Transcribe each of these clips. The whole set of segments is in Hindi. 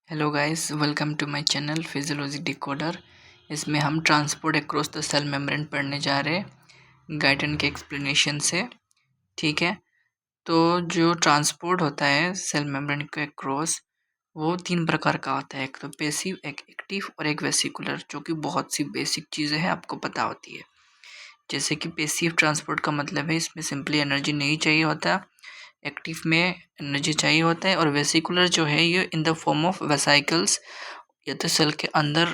Hello guys, welcome to my channel physiology decoder. इसमें हम transport across the cell membrane पढ़ने जा रहे हैं गाइडन के एक्सप्लेनेशन से। ठीक है, तो जो ट्रांसपोर्ट होता है सेल मेम्ब्रेन के अक्रॉस वो तीन प्रकार का होता है। एक तो पैसिव, एक एक्टिव और एक वेसिकुलर, जो कि बहुत सी बेसिक चीज़ें हैं, आपको पता होती है। जैसे कि पैसिव ट्रांसपोर्ट का मतलब है इसमें सिंपली एनर्जी नहीं चाहिए होता, एक्टिव में एनर्जी चाहिए होता है, और वेसिकुलर जो है ये in the form of vesicles, या तो सेल के अंदर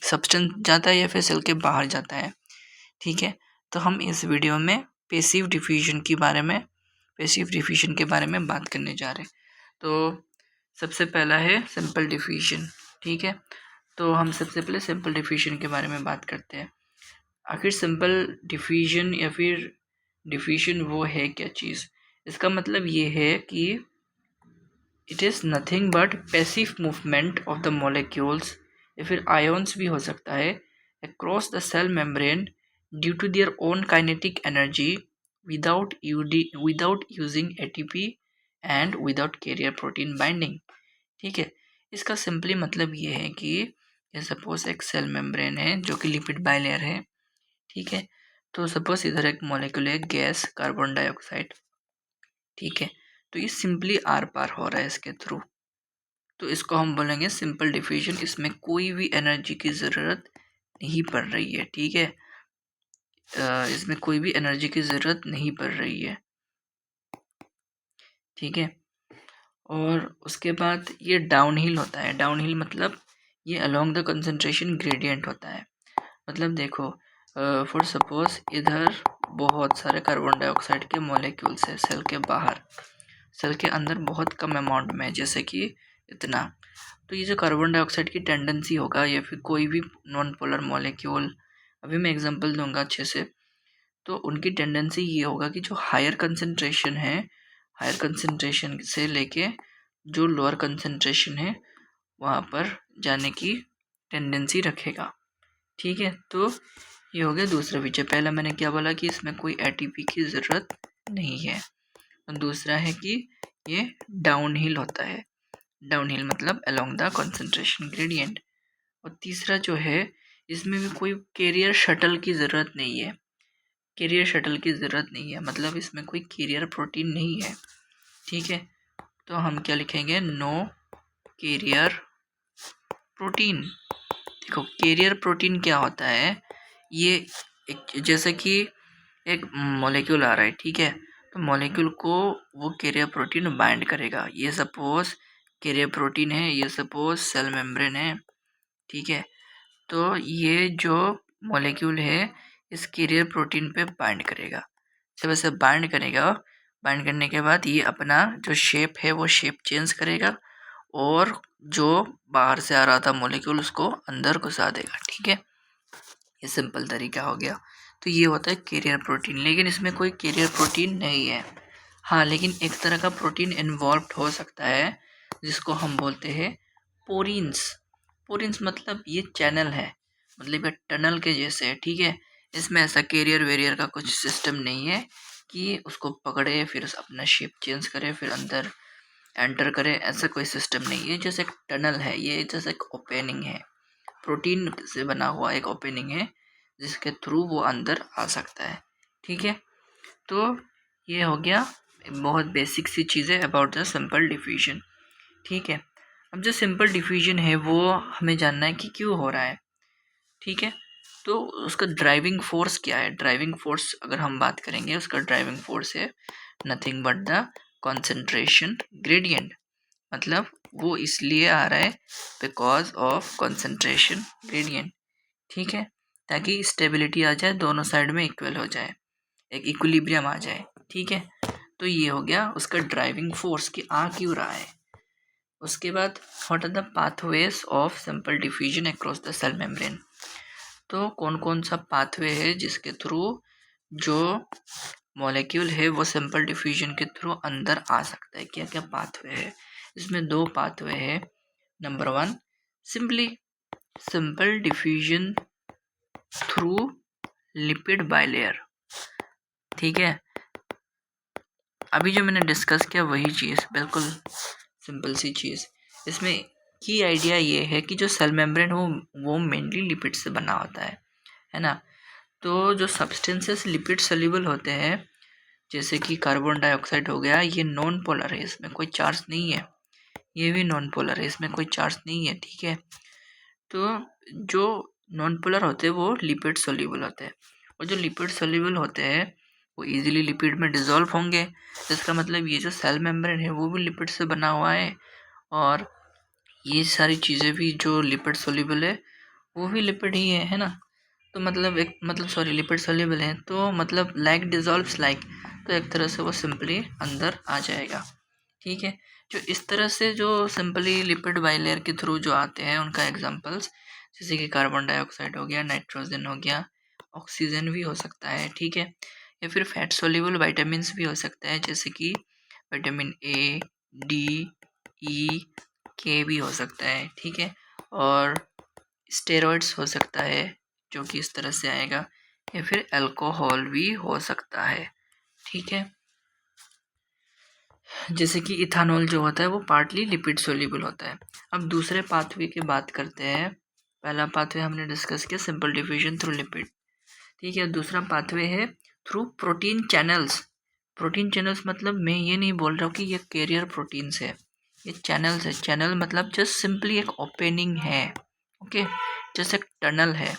सब्सटेंस जाता है या फिर सेल के बाहर जाता है। ठीक है, तो हम इस वीडियो में पैसिव डिफ्यूजन के बारे में बात करने जा रहे हैं। तो सबसे पहला है सिंपल डिफ्यूजन। ठीक है, तो हम सबसे पहले सिंपल डिफ्यूजन के बारे में बात करते हैं। आखिर सिंपल डिफ्यूजन या फिर डिफ्यूजन वो है क्या चीज़? इसका मतलब ये है कि it is nothing but passive movement of the molecules, या फिर आयोन्स भी हो सकता है, across the cell membrane due to their own kinetic energy without using ATP and without carrier protein binding. ठीक है, इसका सिंपली मतलब ये है कि ये सपोज एक सेल मेम्ब्रेन है जो कि लिपिड बाइलेयर है। ठीक है, तो सपोज इधर एक मॉलिक्यूल है गैस कार्बन डाइऑक्साइड। ठीक है, तो ये सिंपली आर पार हो रहा है इसके थ्रू, तो इसको हम बोलेंगे सिंपल डिफ्यूजन। इसमें कोई भी एनर्जी की ज़रूरत नहीं पड़ रही है। ठीक है, इसमें कोई भी एनर्जी की ज़रूरत नहीं पड़ रही है। ठीक है, और उसके बाद ये डाउनहिल होता है। डाउनहिल मतलब ये अलोंग द कंसंट्रेशन ग्रेडियंट होता है। मतलब देखो, फॉर सपोज इधर बहुत सारे कार्बन डाइऑक्साइड के मॉलिक्यूल्स है सेल के बाहर, सेल के अंदर बहुत कम अमाउंट में, जैसे कि इतना। तो ये जो कार्बन डाइऑक्साइड की टेंडेंसी होगा या फिर कोई भी नॉन पोलर मॉलिक्यूल, अभी मैं एग्जांपल दूंगा अच्छे से, तो उनकी टेंडेंसी ये होगा कि जो हायर कंसंट्रेशन है, हायर कंसंट्रेशन से लेके जो लोअर कंसंट्रेशन है वहाँ पर जाने की टेंडेंसी रखेगा। ठीक है, तो ये हो गया दूसरा फीचर। पहला मैंने क्या बोला कि इसमें कोई एटीपी की ज़रूरत नहीं है, और दूसरा है कि ये डाउनहिल होता है। डाउनहिल मतलब अलोंग द कंसंट्रेशन ग्रेडियंट। और तीसरा जो है, इसमें भी कोई कैरियर शटल की ज़रूरत नहीं है। कैरियर शटल की ज़रूरत नहीं है मतलब इसमें कोई कैरियर प्रोटीन नहीं है। ठीक है, तो हम क्या लिखेंगे? No carrier protein. देखो, कैरियर प्रोटीन क्या होता है? ये एक, जैसे कि एक मॉलिक्यूल आ रहा है, ठीक है, तो मॉलिक्यूल को वो कैरियर प्रोटीन बाइंड करेगा। ये सपोज कैरियर प्रोटीन है, ये सपोज सेल मेम्ब्रेन है। ठीक है, तो ये जो मॉलिक्यूल है इस कैरियर प्रोटीन पे बाइंड करेगा। जब ऐसे बाइंड करेगा, बाइंड करने के बाद ये अपना जो शेप है वो शेप चेंज करेगा, और जो बाहर से आ रहा था मॉलिक्यूल उसको अंदर घुसा देगा। ठीक है, ये सिंपल तरीका हो गया। तो ये होता है कैरियर प्रोटीन, लेकिन इसमें कोई कैरियर प्रोटीन नहीं है। हाँ, लेकिन एक तरह का प्रोटीन इन्वॉल्व हो सकता है जिसको हम बोलते हैं पोरीन्स। पोरीन्स मतलब ये चैनल है, मतलब ये टनल के जैसे है। ठीक है, इसमें ऐसा कैरियर वेरियर का कुछ सिस्टम नहीं है कि उसको पकड़े फिर अपना शेप चेंज करे फिर अंदर एंटर करे, ऐसा कोई सिस्टम नहीं है। जैसे एक टनल है, ये जैसे एक ओपनिंग है, प्रोटीन से बना हुआ एक ओपनिंग है जिसके थ्रू वो अंदर आ सकता है। ठीक है, तो ये हो गया बहुत बेसिक सी चीज़ें अबाउट द सिंपल डिफ्यूजन। ठीक है, अब जो सिंपल डिफ्यूजन है वो हमें जानना है कि क्यों हो रहा है। ठीक है, तो उसका ड्राइविंग फोर्स क्या है? ड्राइविंग फोर्स अगर हम बात करेंगे, उसका ड्राइविंग फोर्स है nothing but the concentration gradient. मतलब वो इसलिए आ रहा है बिकॉज ऑफ कंसंट्रेशन ग्रेडियंट। ठीक है, ताकि स्टेबिलिटी आ जाए, दोनों साइड में इक्वल हो जाए, एक इक्विलिब्रियम आ जाए। ठीक है, तो ये हो गया उसका ड्राइविंग फोर्स कि आ क्यों रहा है। उसके बाद what are the pathways of simple diffusion across the cell membrane. तो कौन कौन सा पाथवे है जिसके थ्रू जो मॉलिक्यूल है वो सिंपल डिफ्यूजन के थ्रू अंदर आ सकता है? क्या क्या पाथवे है? इसमें दो पाथवे है। Number one, simply simple diffusion through lipid bilayer. ठीक है, अभी जो मैंने डिस्कस किया वही चीज़, बिल्कुल सिंपल सी चीज़। इसमें की आइडिया ये है कि जो सेल मेम्ब्रेन हो वो मेनली लिपिड से बना होता है ना। तो जो सब्सटेंसेस लिपिड सोल्यूबल होते हैं जैसे कि कार्बन डाइऑक्साइड हो गया, ये नॉन पोलर है, इसमें कोई चार्ज नहीं है। ये भी नॉन पोलर है, इसमें कोई चार्ज नहीं है, ठीक है। तो जो नॉन पोलर होते हैं वो लिपिड सोल्यूबल होते हैं, और जो लिपिड सोल्यूबल होते हैं वो इजीली लिपिड में डिसॉल्व होंगे। इसका मतलब ये जो सेल मेम्ब्रेन है वो भी लिपिड से बना हुआ है, और ये सारी चीज़ें भी जो लिपिड सोल्यूबल है वो भी लिपिड ही है ना। तो मतलब लिपिड सोल्यूबल है, तो मतलब लाइक डिसॉल्व्स लाइक, तो एक तरह से वो सिंपली अंदर आ जाएगा, ठीक है। जो इस तरह से जो सिंपली लिपिड बाइलेयर के थ्रू जो आते हैं उनका एग्जांपल्स जैसे कि कार्बन डाइऑक्साइड हो गया, नाइट्रोजन हो गया, ऑक्सीजन भी हो सकता है, ठीक है। या फिर फैट सोल्यूबल विटामिन भी हो सकता है जैसे कि विटामिन ए, डी, ई, के भी हो सकता है, ठीक है। और स्टेरॉइड्स हो सकता है जो कि इस तरह से आएगा, या फिर अल्कोहल भी हो सकता है, ठीक है। जैसे कि इथानॉल जो होता है वो पार्टली लिपिड सोल्यूबल होता है। अब दूसरे पाथवे की बात करते हैं। पहला पाथवे हमने डिस्कस किया सिंपल डिफ्यूजन थ्रू लिपिड, ठीक है। दूसरा पाथवे है through protein channels. Protein channels मतलब मैं ये नहीं बोल रहा हूँ कि ये कैरियर प्रोटीन्स है, ये चैनल्स है। चैनल मतलब जस्ट सिंपली एक ओपनिंग है, ओके, जैसे एक टनल है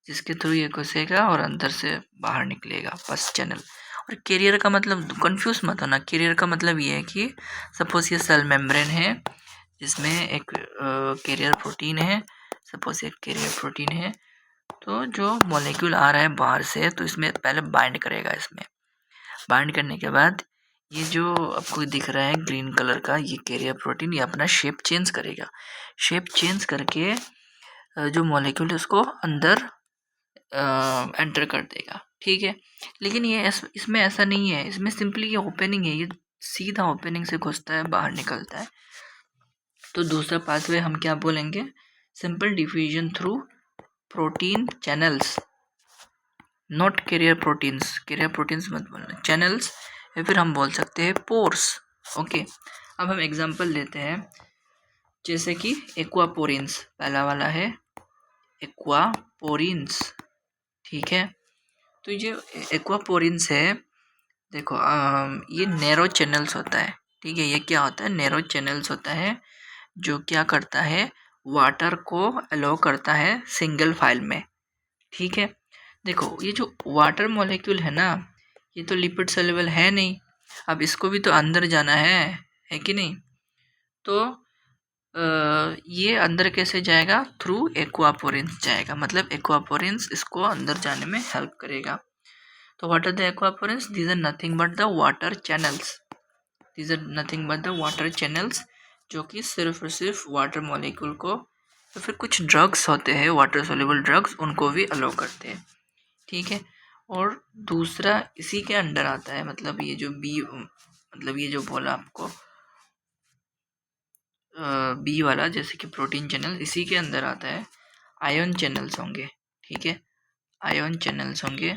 जिसके थ्रू ये घुसेगा और अंदर से बाहर निकलेगा, बस चैनल। और कैरियर का मतलब कंफ्यूज मत होना, कैरियर का मतलब ये है कि सपोज ये सेल मेम्ब्रेन है जिसमें एक कैरियर प्रोटीन है, सपोज एक कैरियर प्रोटीन है, तो जो मॉलिक्यूल आ रहा है बाहर से तो इसमें पहले बाइंड करेगा। इसमें बाइंड करने के बाद ये जो आपको दिख रहा है ग्रीन कलर का ये कैरियर प्रोटीन, ये अपना शेप चेंज करेगा। शेप चेंज करके जो मॉलिक्यूल है उसको अंदर एंटर कर देगा, ठीक है। लेकिन ये इसमें ऐसा नहीं है, इसमें सिंपली ये ओपनिंग है, ये सीधा ओपनिंग से घुसता है बाहर निकलता है। तो दूसरा पाथवे हम क्या बोलेंगे, simple diffusion through protein channels, not carrier proteins. Carrier proteins मत बोलना, चैनल्स, या फिर हम बोल सकते हैं पोर्स, ओके। अब हम एग्जांपल लेते हैं जैसे कि एक्वापोरिन्स, पहला वाला है एक्वापोरिन्स, ठीक है। तो ये एक्वापोरिन्स है, देखो ये नैरो चैनल्स होता है, ठीक है। ये क्या होता है, नैरो चैनल्स होता है जो क्या करता है, वाटर को अलाउ करता है सिंगल फाइल में, ठीक है। देखो ये जो वाटर मॉलिक्यूल है ना, ये तो लिपिड सोल्यूबल है नहीं, अब इसको भी तो अंदर जाना है कि नहीं। तो ये अंदर कैसे जाएगा, थ्रू एक्वापोरिन्स जाएगा, मतलब एक्वापोरिन्स इसको अंदर जाने में हेल्प करेगा। तो what are the aquaporins, these are nothing but the water channels, these are nothing but the water channels, जो कि सिर्फ और सिर्फ वाटर मॉलिक्यूल को, तो फिर कुछ ड्रग्स होते हैं वाटर सोल्यूबल ड्रग्स, उनको भी अलाउ करते हैं, ठीक है। और दूसरा इसी के अंडर आता है, मतलब ये जो मतलब ये जो बोला आपको बी वाला जैसे कि प्रोटीन चैनल, इसी के अंदर आता है आयन चैनल्स होंगे, ठीक है। आयन चैनल्स होंगे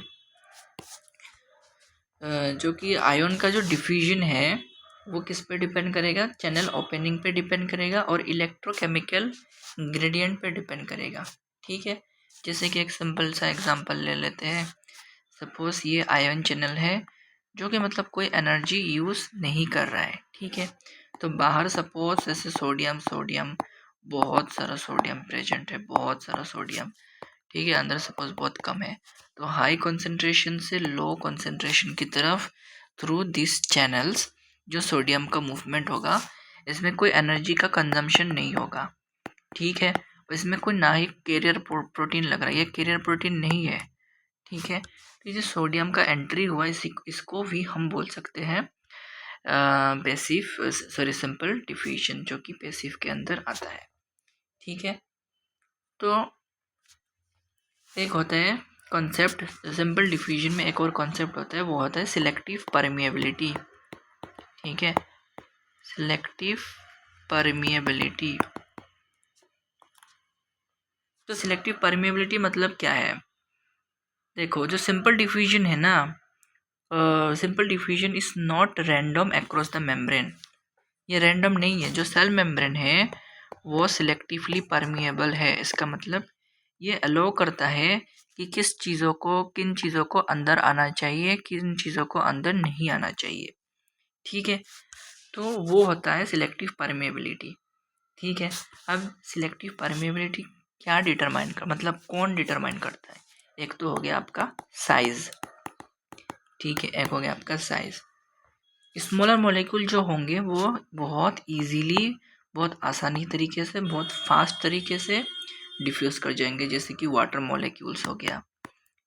जो कि आयन का जो डिफ्यूजन है वो किस पे डिपेंड करेगा, चैनल ओपनिंग पे डिपेंड करेगा और इलेक्ट्रोकेमिकल ग्रेडियंट पे डिपेंड करेगा, ठीक है। जैसे कि एक सिंपल सा एग्जांपल ले लेते हैं, सपोज ये आयन चैनल है जो कि मतलब कोई एनर्जी यूज़ नहीं कर रहा है, ठीक है। तो बाहर सपोज ऐसे सोडियम बहुत सारा सोडियम प्रेजेंट है, बहुत सारा सोडियम, ठीक है। अंदर सपोज बहुत कम है, तो हाई कंसंट्रेशन से लो कंसंट्रेशन की तरफ थ्रू दिस चैनल्स जो सोडियम का मूवमेंट होगा, इसमें कोई एनर्जी का कंजम्पशन नहीं होगा, ठीक है। इसमें कोई ना ही कैरियर प्रोटीन लग रहा है, ये कैरियर प्रोटीन नहीं है, ठीक है। तो ये सोडियम का एंट्री हुआ इसको भी हम बोल सकते हैं पैसिव सिंपल डिफ्यूजन, जो कि पैसिव के अंदर आता है, ठीक है। तो एक होता है कॉन्सेप्ट सिंपल डिफ्यूजन में, एक और कॉन्सेप्ट होता है वो होता है सिलेक्टिव परमिएबिलिटी, ठीक है। सिलेक्टिव परमिएबिलिटी, तो सिलेक्टिव परमिएबिलिटी मतलब क्या है, देखो जो सिंपल डिफ्यूजन है ना, simple diffusion is not random across the membrane, ये रैंडम नहीं है। जो सेल मेम्ब्रेन है वो सिलेक्टिवली परमिएबल है। इसका मतलब ये अलो करता है कि किन चीज़ों को अंदर आना चाहिए, किन चीज़ों को अंदर नहीं आना चाहिए। ठीक है, तो वो होता है सिलेक्टिव परमिएबिलिटी। ठीक है, अब सिलेक्टिव परमिएबिलिटी क्या डिटरमाइन कर मतलब कौन डिटरमाइन करता है? एक तो हो गया आपका साइज। ठीक है, एक हो गया आपका साइज। स्मॉलर मॉलिक्यूल जो होंगे वो बहुत इजीली, बहुत आसानी तरीके से, बहुत फास्ट तरीके से डिफ्यूज कर जाएंगे, जैसे कि वाटर मॉलिक्यूल्स हो गया।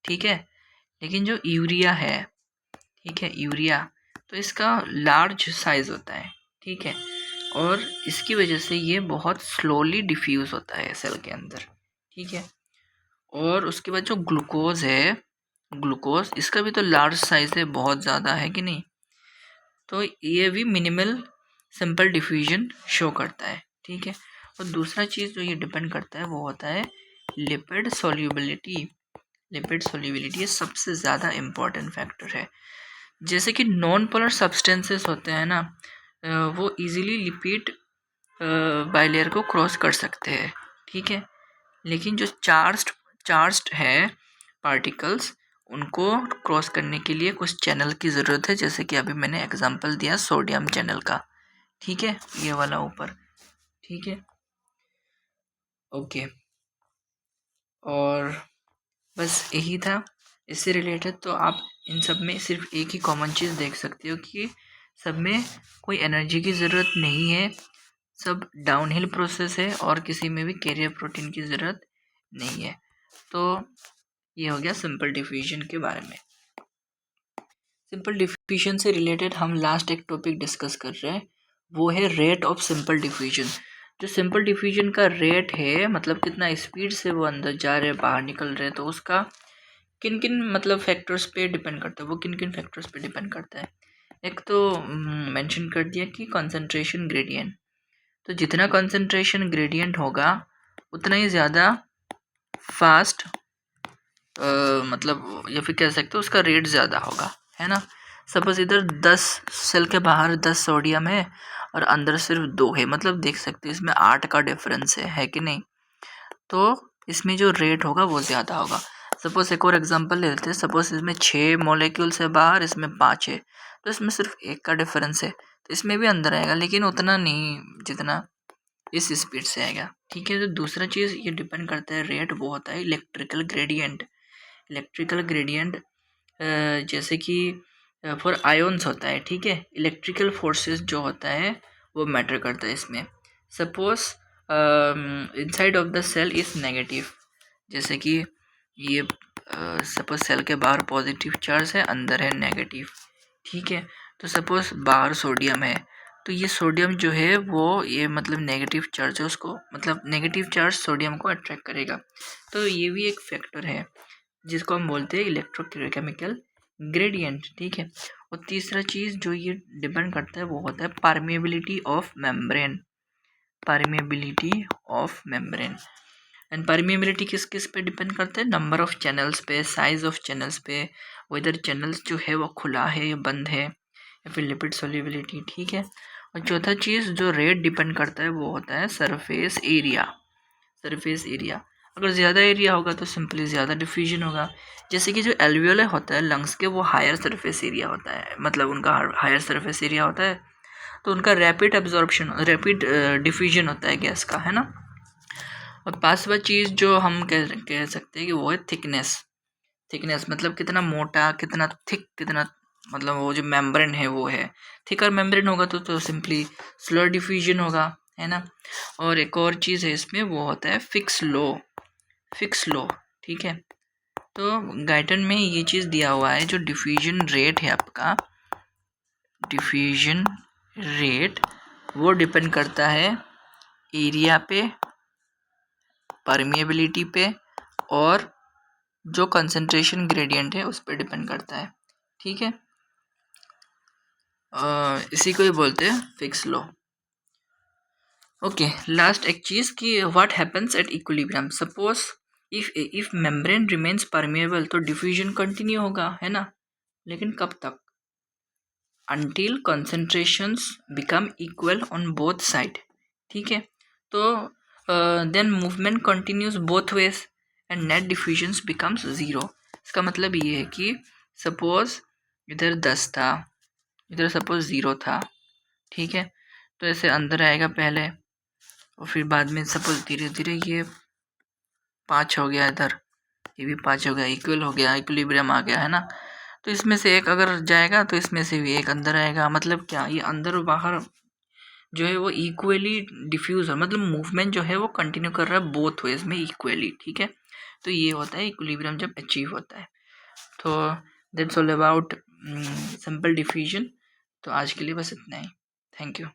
ठीक है, लेकिन जो यूरिया है, ठीक है, यूरिया तो इसका लार्ज साइज होता है। ठीक है, और इसकी वजह से ये बहुत स्लोली डिफ्यूज होता है सेल के अंदर। ठीक है, और उसके बाद जो ग्लूकोज है, ग्लूकोज इसका भी तो लार्ज साइज है, बहुत ज़्यादा है कि नहीं? तो ये भी मिनिमल सिंपल डिफ्यूजन शो करता है। ठीक है, और दूसरा चीज़ जो ये डिपेंड करता है वो होता है लिपिड सोल्यूबिलिटी। लिपिड सोल्यूबिलिटी ये सबसे ज़्यादा इम्पॉर्टेंट फैक्टर है। जैसे कि नॉन पोलर सब्सटेंसेस होते हैं ना, वो इजीली लिपिड बाइलेयर को क्रॉस कर सकते हैं। ठीक है, लेकिन जो चार्ज्ड है पार्टिकल्स, उनको क्रॉस करने के लिए कुछ चैनल की ज़रूरत है, जैसे कि अभी मैंने एग्जांपल दिया सोडियम चैनल का। ठीक है, ये वाला ऊपर। ठीक है, ओके, और बस यही था इससे रिलेटेड। तो आप इन सब में सिर्फ एक ही कॉमन चीज़ देख सकते हो कि सब में कोई एनर्जी की ज़रूरत नहीं है, सब डाउनहिल प्रोसेस है, और किसी में भी कैरियर प्रोटीन की ज़रूरत नहीं है। तो ये हो गया सिंपल डिफ्यूजन के बारे में। सिंपल डिफ्यूजन से रिलेटेड हम लास्ट एक टॉपिक डिस्कस कर रहे हैं, वो है रेट ऑफ सिंपल डिफ्यूजन। जो सिंपल डिफ्यूजन का रेट है, मतलब कितना स्पीड से वो अंदर जा रहे हैं, बाहर निकल रहे हैं, तो उसका किन किन मतलब फैक्टर्स पे डिपेंड करता है। वो किन किन फैक्टर्स पे डिपेंड करता है? एक तो मेंशन कर दिया कि कंसंट्रेशन ग्रेडियंट। तो जितना कंसंट्रेशन ग्रेडियंट होगा उतना ही ज़्यादा फास्ट मतलब या फिर कह सकते हो उसका रेट ज़्यादा होगा, है ना। सपोज इधर 10 सेल के बाहर 10 सोडियम है और अंदर सिर्फ 2 है, मतलब देख सकते हो इसमें 8 का डिफरेंस है कि नहीं? तो इसमें जो रेट होगा वो ज़्यादा होगा। सपोज एक और एग्जांपल ले लेते हैं, सपोज इसमें 6 मॉलिक्यूल्स है बाहर, इसमें 5 है, तो इसमें सिर्फ 1 का डिफरेंस है, तो इसमें भी अंदर आएगा, लेकिन उतना नहीं जितना इस स्पीड से आएगा। ठीक है, तो दूसरा चीज़ ये डिपेंड करता है रेट, वो होता है इलेक्ट्रिकल ग्रेडियंट। इलेक्ट्रिकल ग्रेडियंट जैसे कि फॉर आयोन्स होता है। ठीक है, इलेक्ट्रिकल फोर्सेस जो होता है वो मैटर करता है इसमें। Suppose inside of the cell is negative, जैसे कि ये सपोज सेल के बाहर पॉजिटिव चार्ज है, अंदर है नेगेटिव। ठीक है, तो सपोज बाहर सोडियम है, तो ये सोडियम जो है वो ये मतलब नेगेटिव चार्ज है, उसको मतलब नेगेटिव चार्ज सोडियम को अट्रैक्ट करेगा। तो ये भी एक फैक्टर है जिसको हम बोलते हैं इलेक्ट्रोकेमिकल ग्रेडियंट। ठीक है, और तीसरा चीज़ जो ये डिपेंड करता है वो होता है permeability of membrane. Permeability of membrane and permeability किस किस पे डिपेंड करता है? नंबर ऑफ चैनल्स पे, साइज ऑफ चैनल्स पे, वेदर चैनल्स जो है वो खुला है या बंद है, या फिर लिपिड सोल्युबिलिटी। ठीक है, और चौथा चीज़ जो रेट डिपेंड करता है वो होता है सरफेस एरिया। सरफेस एरिया, अगर ज़्यादा एरिया होगा तो सिंपली ज़्यादा डिफ्यूजन होगा। जैसे कि जो एल्वियोले होता है लंग्स के, वो हायर सरफेस एरिया होता है, मतलब उनका हायर सरफेस एरिया होता है, तो उनका रैपिड एब्जॉर्प्शन, रैपिड डिफ्यूजन होता है गैस का, है ना। और पांचवा चीज़ जो हम कह सकते हैं कि वो है थिकनेस। थिकनेस मतलब कितना मोटा, कितना थिक, कितना मतलब वो जो मेम्ब्रेन है वो है। थिकर मेम्ब्रेन होगा तो सिंपली स्लो डिफ्यूजन होगा, है ना। और एक और चीज़ है इसमें, वो होता है फिक्स लो। फिक्स लो, ठीक है। तो गाइडन में ये चीज़ दिया हुआ है, जो डिफ्यूजन रेट है आपका, डिफ्यूजन रेट वो डिपेंड करता है एरिया पे, परमिएबिलिटी पे, और जो कंसंट्रेशन ग्रेडियंट है उस पर डिपेंड करता है। ठीक है, इसी को ही बोलते हैं फिक्स लॉ। ओके, लास्ट एक चीज़ कि what happens at equilibrium. Suppose if membrane remains permeable तो डिफ्यूजन कंटिन्यू होगा, है ना। लेकिन कब तक? Until concentrations become equal on both side. ठीक है, तो then movement continues both ways and net diffusions becomes 0। इसका मतलब ये है कि सपोज इधर 10 था, इधर सपोज 0 था, ठीक है। तो ऐसे अंदर आएगा पहले और फिर बाद में सपोज धीरे धीरे ये 5 हो गया, इधर ये भी 5 हो गया, इक्वल हो गया, इक्विलिब्रियम आ गया, है ना। तो इसमें से एक अगर जाएगा तो इसमें से भी एक अंदर आएगा। मतलब क्या, ये अंदर और बाहर जो है वो इक्वली डिफ्यूज है, मतलब मूवमेंट जो है वो कंटिन्यू कर रहा है बोथ वेज में इक्वली, ठीक है। तो ये होता है इक्विलिब्रियम जब अचीव होता है। तो that's all about simple diffusion. तो आज के लिए बस इतना ही। Thank you.